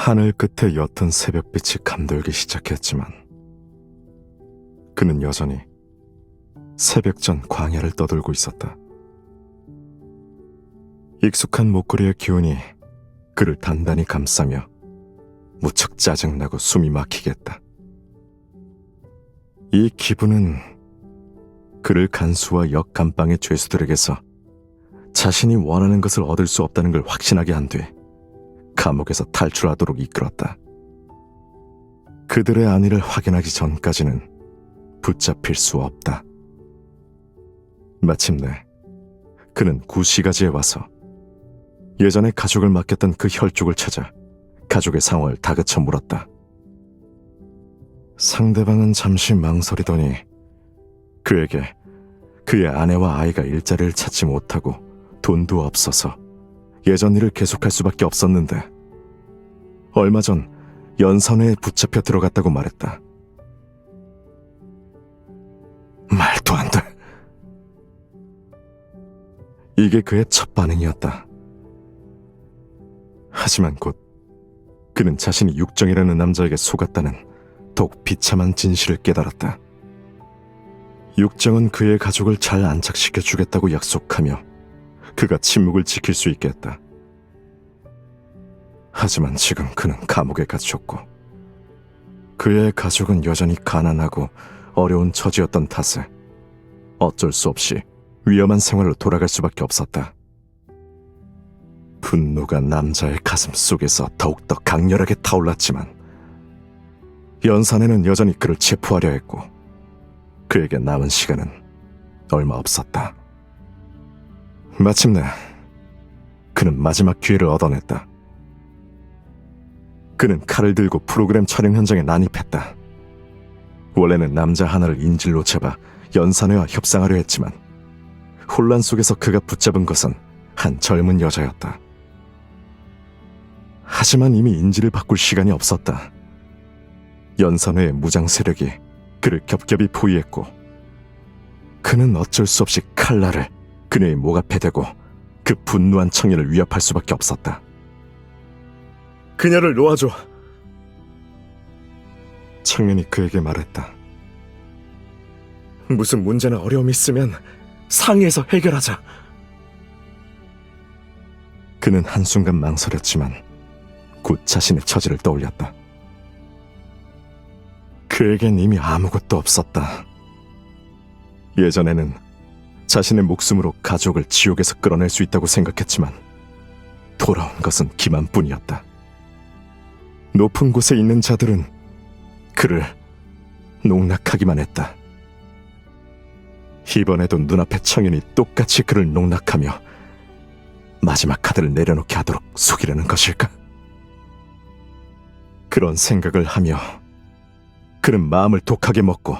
하늘 끝에 옅은 새벽빛이 감돌기 시작했지만 그는 여전히 새벽전 광야를 떠돌고 있었다. 익숙한 목걸이의 기운이 그를 단단히 감싸며 무척 짜증나고 숨이 막히게 했다. 이 기분은 그를 간수와 역감방의 죄수들에게서 자신이 원하는 것을 얻을 수 없다는 걸 확신하게 한 뒤 감옥에서 탈출하도록 이끌었다. 그들의 안위를 확인하기 전까지는 붙잡힐 수 없다. 마침내 그는 구시가지에 와서 예전에 가족을 맡겼던 그 혈족을 찾아 가족의 상황을 다그쳐 물었다. 상대방은 잠시 망설이더니 그에게 그의 아내와 아이가 일자리를 찾지 못하고 돈도 없어서 예전 일을 계속할 수밖에 없었는데 얼마 전 연산회에 붙잡혀 들어갔다고 말했다. 말도 안 돼. 이게 그의 첫 반응이었다. 하지만 곧 그는 자신이 육정이라는 남자에게 속았다는 더욱 비참한 진실을 깨달았다. 육정은 그의 가족을 잘 안착시켜 주겠다고 약속하며 그가 침묵을 지킬 수 있게 했다. 하지만 지금 그는 감옥에 갇혔고 그의 가족은 여전히 가난하고 어려운 처지였던 탓에 어쩔 수 없이 위험한 생활로 돌아갈 수밖에 없었다. 분노가 남자의 가슴 속에서 더욱더 강렬하게 타올랐지만 연산에는 여전히 그를 체포하려 했고 그에게 남은 시간은 얼마 없었다. 마침내 그는 마지막 기회를 얻어냈다. 그는 칼을 들고 프로그램 촬영 현장에 난입했다. 원래는 남자 하나를 인질로 잡아 연산회와 협상하려 했지만 혼란 속에서 그가 붙잡은 것은 한 젊은 여자였다. 하지만 이미 인질을 바꿀 시간이 없었다. 연산회의 무장 세력이 그를 겹겹이 포위했고 그는 어쩔 수 없이 칼날을 그녀의 목 앞에 대고 그 분노한 청년을 위협할 수밖에 없었다. 그녀를 놓아줘. 청년이 그에게 말했다. 무슨 문제나 어려움이 있으면 상의해서 해결하자. 그는 한순간 망설였지만 곧 자신의 처지를 떠올렸다. 그에겐 이미 아무것도 없었다. 예전에는 자신의 목숨으로 가족을 지옥에서 끌어낼 수 있다고 생각했지만 돌아온 것은 기만뿐이었다. 높은 곳에 있는 자들은 그를 농락하기만 했다. 이번에도 눈앞의 청년이 똑같이 그를 농락하며 마지막 카드를 내려놓게 하도록 속이려는 것일까? 그런 생각을 하며 그는 마음을 독하게 먹고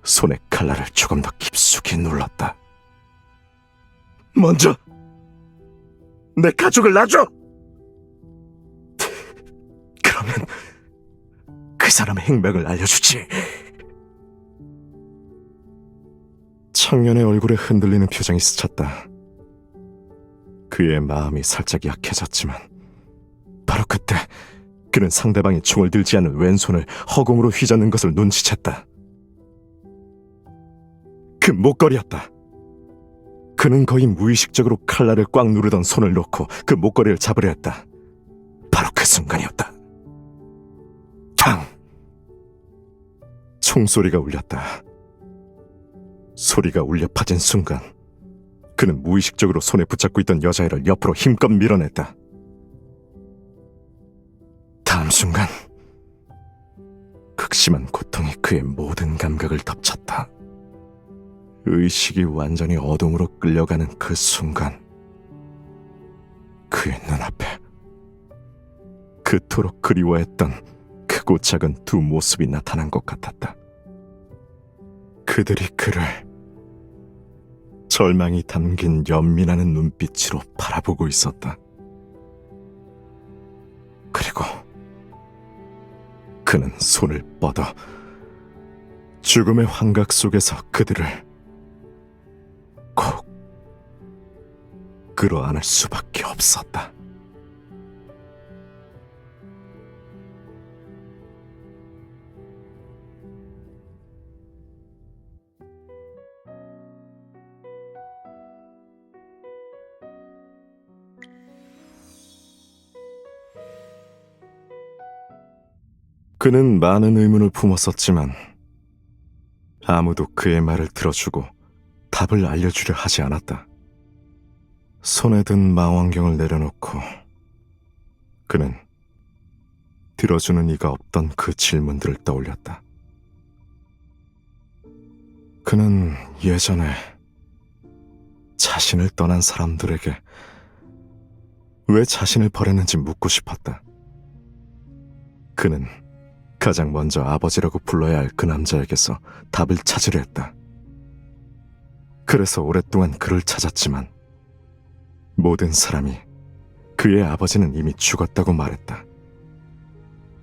손의 칼날을 조금 더 깊숙이 눌렀다. 먼저 내 가족을 놔줘! 그러면 그 사람의 행방을 알려주지. 청년의 얼굴에 흔들리는 표정이 스쳤다. 그의 마음이 살짝 약해졌지만 바로 그때 그는 상대방이 총을 들지 않은 왼손을 허공으로 휘젓는 것을 눈치챘다. 그 목걸이였다. 그는 거의 무의식적으로 칼날을 꽉 누르던 손을 놓고 그 목걸이를 잡으려 했다. 바로 그 순간이었다. 탕! 총소리가 울렸다. 소리가 울려 퍼진 순간 그는 무의식적으로 손에 붙잡고 있던 여자애를 옆으로 힘껏 밀어냈다. 다음 순간 극심한 고통이 그의 모든 감각을 덮쳤다. 의식이 완전히 어둠으로 끌려가는 그 순간 그의 눈앞에 그토록 그리워했던 크고 작은 두 모습이 나타난 것 같았다. 그들이 그를 절망이 담긴 연민하는 눈빛으로 바라보고 있었다. 그리고 그는 손을 뻗어 죽음의 환각 속에서 그들을 꼭 끌어안을 수밖에 없었다. 그는 많은 의문을 품었었지만 아무도 그의 말을 들어주고 답을 알려주려 하지 않았다. 손에 든 망원경을 내려놓고 그는 들어주는 이가 없던 그 질문들을 떠올렸다. 그는 예전에 자신을 떠난 사람들에게 왜 자신을 버렸는지 묻고 싶었다. 그는 가장 먼저 아버지라고 불러야 할 그 남자에게서 답을 찾으려 했다. 그래서 오랫동안 그를 찾았지만 모든 사람이 그의 아버지는 이미 죽었다고 말했다.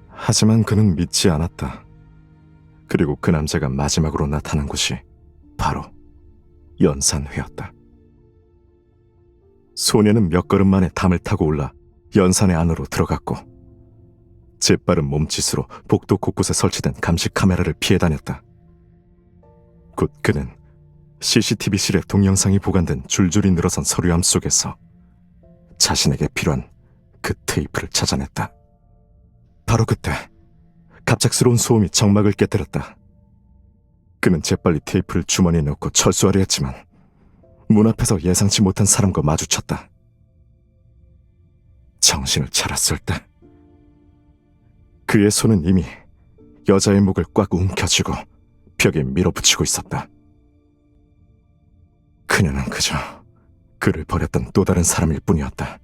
하지만 그는 믿지 않았다. 그리고 그 남자가 마지막으로 나타난 곳이 바로 연산회였다. 소녀는 몇 걸음 만에 담을 타고 올라 연산회 안으로 들어갔고 재빠른 몸짓으로 복도 곳곳에 설치된 감시 카메라를 피해 다녔다. 곧 그는 CCTV실에 동영상이 보관된 줄줄이 늘어선 서류함 속에서 자신에게 필요한 그 테이프를 찾아냈다. 바로 그때 갑작스러운 소음이 정막을 깨뜨렸다. 그는 재빨리 테이프를 주머니에 넣고 철수하려 했지만 문 앞에서 예상치 못한 사람과 마주쳤다. 정신을 차렸을 때 그의 손은 이미 여자의 목을 꽉 움켜쥐고 벽에 밀어붙이고 있었다. 그녀는 그저 그를 버렸던 또 다른 사람일 뿐이었다.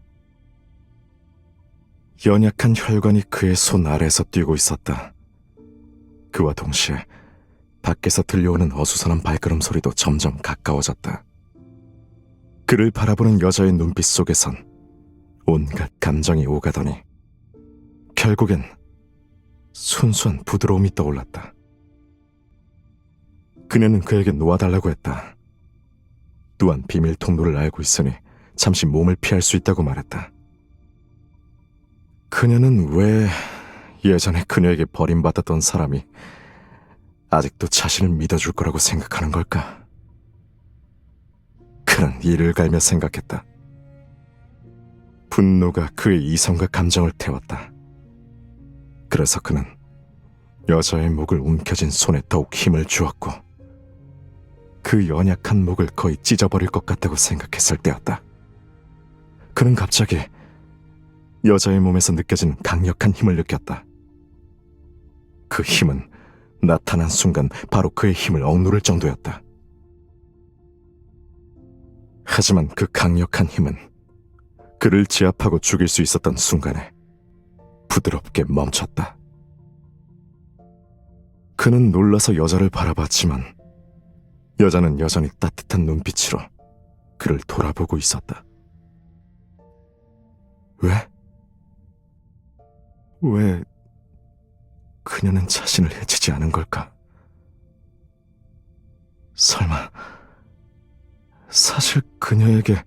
연약한 혈관이 그의 손 아래에서 뛰고 있었다. 그와 동시에 밖에서 들려오는 어수선한 발걸음 소리도 점점 가까워졌다. 그를 바라보는 여자의 눈빛 속에선 온갖 감정이 오가더니 결국엔 순수한 부드러움이 떠올랐다. 그녀는 그에게 놓아달라고 했다. 또한 비밀 통로를 알고 있으니 잠시 몸을 피할 수 있다고 말했다. 그녀는 왜 예전에 그녀에게 버림받았던 사람이 아직도 자신을 믿어줄 거라고 생각하는 걸까? 그는 이를 갈며 생각했다. 분노가 그의 이성과 감정을 태웠다. 그래서 그는 여자의 목을 움켜쥔 손에 더욱 힘을 주었고 그 연약한 목을 거의 찢어버릴 것 같다고 생각했을 때였다. 그는 갑자기 여자의 몸에서 느껴지는 강력한 힘을 느꼈다. 그 힘은 나타난 순간 바로 그의 힘을 억누를 정도였다. 하지만 그 강력한 힘은 그를 제압하고 죽일 수 있었던 순간에 부드럽게 멈췄다. 그는 놀라서 여자를 바라봤지만 여자는 여전히 따뜻한 눈빛으로 그를 돌아보고 있었다. 왜 그녀는 자신을 해치지 않은 걸까? 설마 사실 그녀에게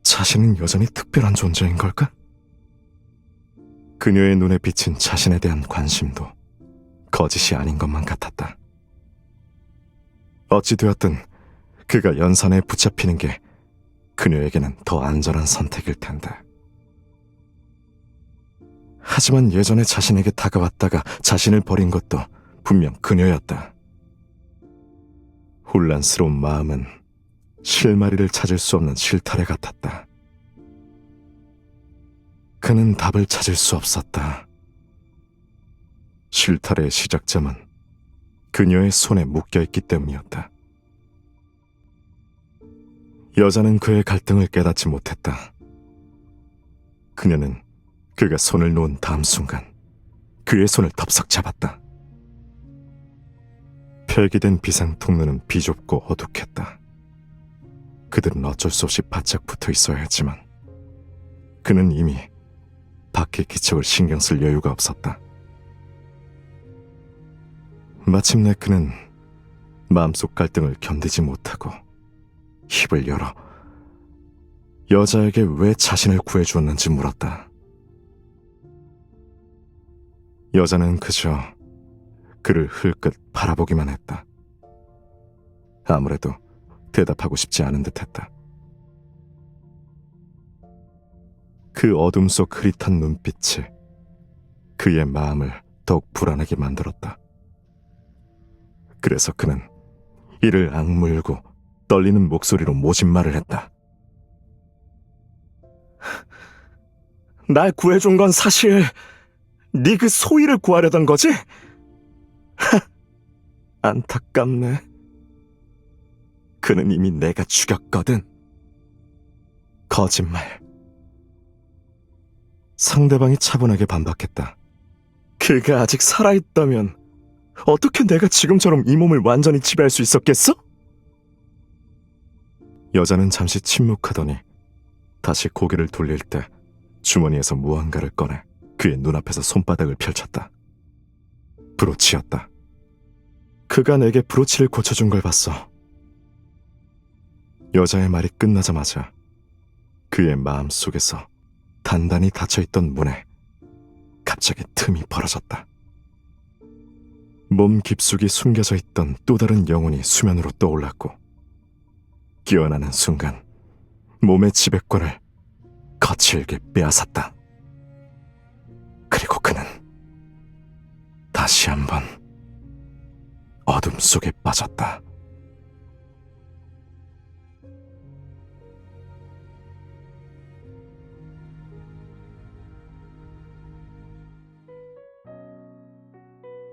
자신은 여전히 특별한 존재인 걸까? 그녀의 눈에 비친 자신에 대한 관심도 거짓이 아닌 것만 같았다. 어찌되었든 그가 연산에 붙잡히는 게 그녀에게는 더 안전한 선택일 텐데. 하지만 예전에 자신에게 다가왔다가 자신을 버린 것도 분명 그녀였다. 혼란스러운 마음은 실마리를 찾을 수 없는 실타래 같았다. 그는 답을 찾을 수 없었다. 실타래의 시작점은 그녀의 손에 묶여있기 때문이었다. 여자는 그의 갈등을 깨닫지 못했다. 그녀는 그가 손을 놓은 다음 순간 그의 손을 덥석 잡았다. 폐기된 비상 통로는 비좁고 어둑했다. 그들은 어쩔 수 없이 바짝 붙어 있어야 했지만 그는 이미 밖의 기척을 신경 쓸 여유가 없었다. 마침내 그는 마음속 갈등을 견디지 못하고 입을 열어 여자에게 왜 자신을 구해주었는지 물었다. 여자는 그저 그를 흘끗 바라보기만 했다. 아무래도 대답하고 싶지 않은 듯했다. 그 어둠 속 흐릿한 눈빛이 그의 마음을 더욱 불안하게 만들었다. 그래서 그는 이를 악물고 떨리는 목소리로 모진 말을 했다. 날 구해준 건 사실 네 그 소희를 구하려던 거지? 안타깝네. 그는 이미 내가 죽였거든. 거짓말. 상대방이 차분하게 반박했다. 그가 아직 살아있다면 어떻게 내가 지금처럼 이 몸을 완전히 지배할 수 있었겠어? 여자는 잠시 침묵하더니 다시 고개를 돌릴 때 주머니에서 무언가를 꺼내 그의 눈앞에서 손바닥을 펼쳤다. 브로치였다. 그가 내게 브로치를 고쳐준 걸 봤어. 여자의 말이 끝나자마자 그의 마음속에서 단단히 닫혀있던 문에 갑자기 틈이 벌어졌다. 몸 깊숙이 숨겨져 있던 또 다른 영혼이 수면으로 떠올랐고 깨어나는 순간 몸의 지배권을 거칠게 빼앗았다. 그리고 그는 다시 한번 어둠 속에 빠졌다.